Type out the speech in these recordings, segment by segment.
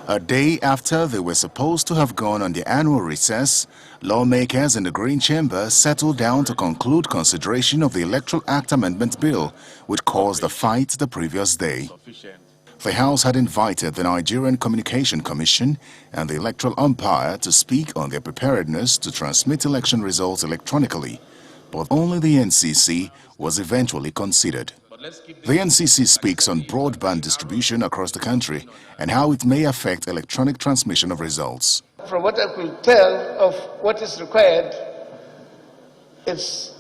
A day after they were supposed to have gone on their annual recess, lawmakers in the Green Chamber settled down to conclude consideration of the Electoral Act Amendment Bill, which caused a fight the previous day. The House had invited the Nigerian Communication Commission and the electoral umpire to speak on their preparedness to transmit election results electronically, but only the NCC was eventually considered. The NCC speaks on broadband distribution across the country and how it may affect electronic transmission of results. From what I could tell of what is required, it's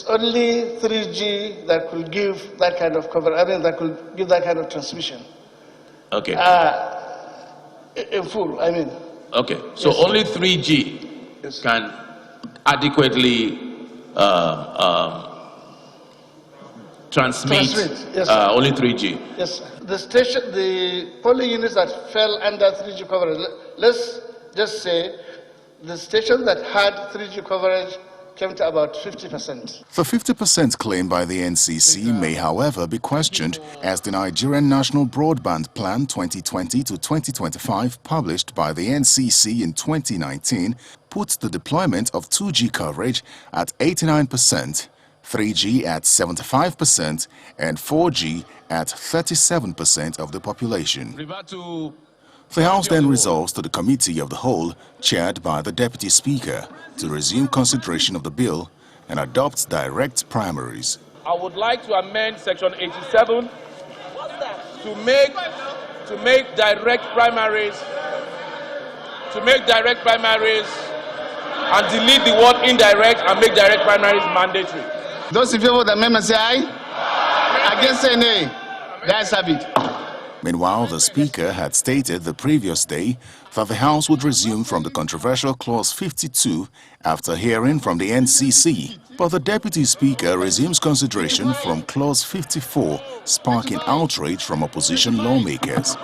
only 3G that could give that kind of coverage. I mean, that could give that kind of transmission. Okay. In full, I mean. Okay. So yes, only 3G yes, can adequately transmit. Yes, only 3G. Yes. The polling units that fell under 3G coverage. Let's just say the stations that had 3G coverage came to about 50%. The 50% claim by the NCC may, however, be questioned, as the Nigerian National Broadband Plan 2020 to 2025, published by the NCC in 2019, puts the deployment of 2G coverage at 89%, 3G at 75%, and 4G at 37% of the population. The House then resolves to the Committee of the Whole, chaired by the Deputy Speaker, to resume consideration of the bill and adopt direct primaries. I would like to amend Section 87 to make direct primaries, and delete the word indirect and make direct primaries mandatory. Those in favor of the amendment say aye. Against say nay. Guys have it. Meanwhile, the Speaker had stated the previous day that the House would resume from the controversial Clause 52 after hearing from the NCC. But the Deputy Speaker resumes consideration from Clause 54, sparking outrage from opposition lawmakers.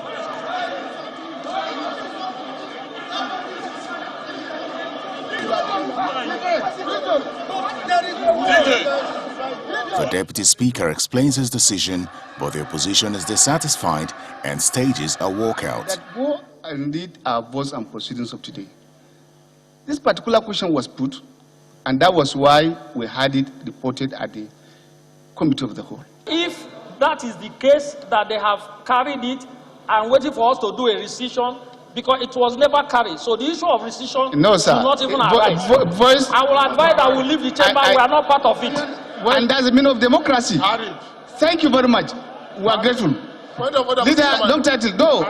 The Deputy Speaker explains his decision, but the opposition is dissatisfied and stages a walkout. Go and read our votes and proceedings of today. This particular question was put, and that was why we had it reported at the Committee of the Whole. If that is the case, that they have carried it and waiting for us to do a rescission, because it was never carried. So the issue of rescission should not even arise. I will advise that we leave the chamber. We are not part of it. And that's the meaning of democracy. Thank you very much. We are grateful. Leader, long title, go.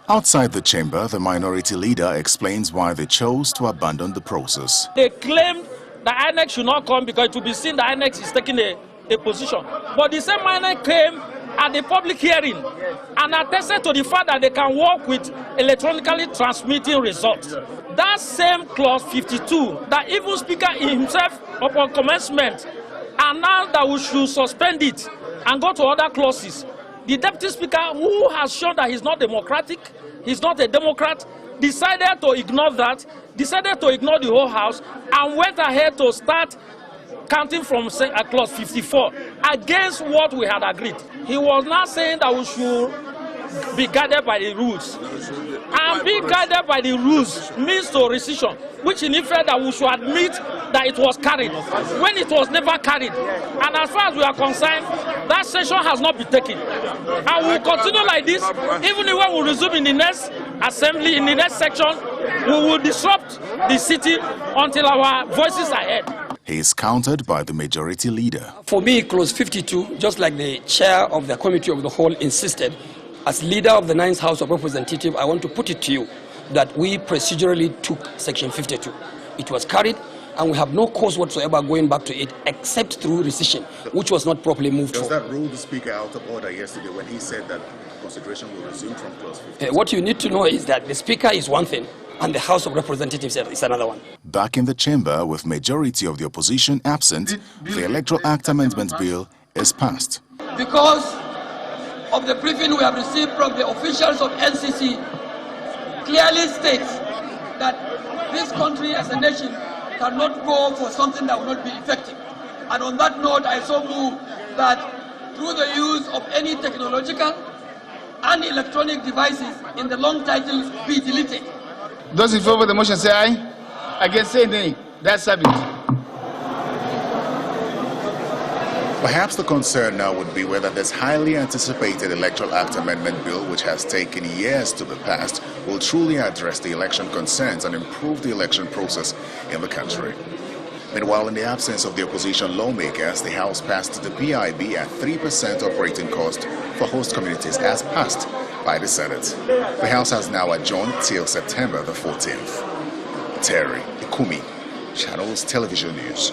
Outside the chamber, the minority leader explains why they chose to abandon the process. They claimed the INEC should not come because it will be seen the INEC is taking a position. But the same INEC came at the public hearing and attested to the fact that they can work with electronically transmitting results. That same Clause 52, that even Speaker himself upon commencement announced that we should suspend it and go to other clauses. The Deputy Speaker, who has shown that he's not democratic, he's not a Democrat, decided to ignore that, decided to ignore the whole House, and went ahead to start counting from Clause 54 against what we had agreed. He was now saying that we should be guided by the rules. And being guided by the rules means to rescission, which in effect that we should admit that it was carried when it was never carried. And as far as we are concerned, that session has not been taken. And we will continue like this, even when we resume in the next assembly, in the next section, we will disrupt the city until our voices are heard. He is countered by the majority leader. For me, Clause 52, just like the chair of the Committee of the Whole insisted, as leader of the 9th House of Representatives, I want to put it to you that we procedurally took Section 52. It was carried, and we have no cause whatsoever going back to it except through rescission, which was not properly moved Does for. that rule the Speaker out of order yesterday when he said that consideration will resume from Clause 52? What you need to know is that the Speaker is one thing, and the House of Representatives is another one. Back in the chamber, with majority of the opposition absent, the Electoral Act Amendment Bill is passed. Because of the briefing we have received from the officials of NCC, clearly states that this country as a nation cannot go for something that will not be effective. And on that note, I so move that through the use of any technological and electronic devices in the long titles be deleted. Those in favor of the motion say aye. Against say nay. That's it. Perhaps the concern now would be whether this highly anticipated Electoral Act Amendment Bill, which has taken years to be passed, will truly address the election concerns and improve the election process in the country. Meanwhile, in the absence of the opposition lawmakers, the House passed the PIB at 3% operating cost for host communities as passed by the Senate. The House has now adjourned till September the 14th. Terry Ikumi, Channels Television News.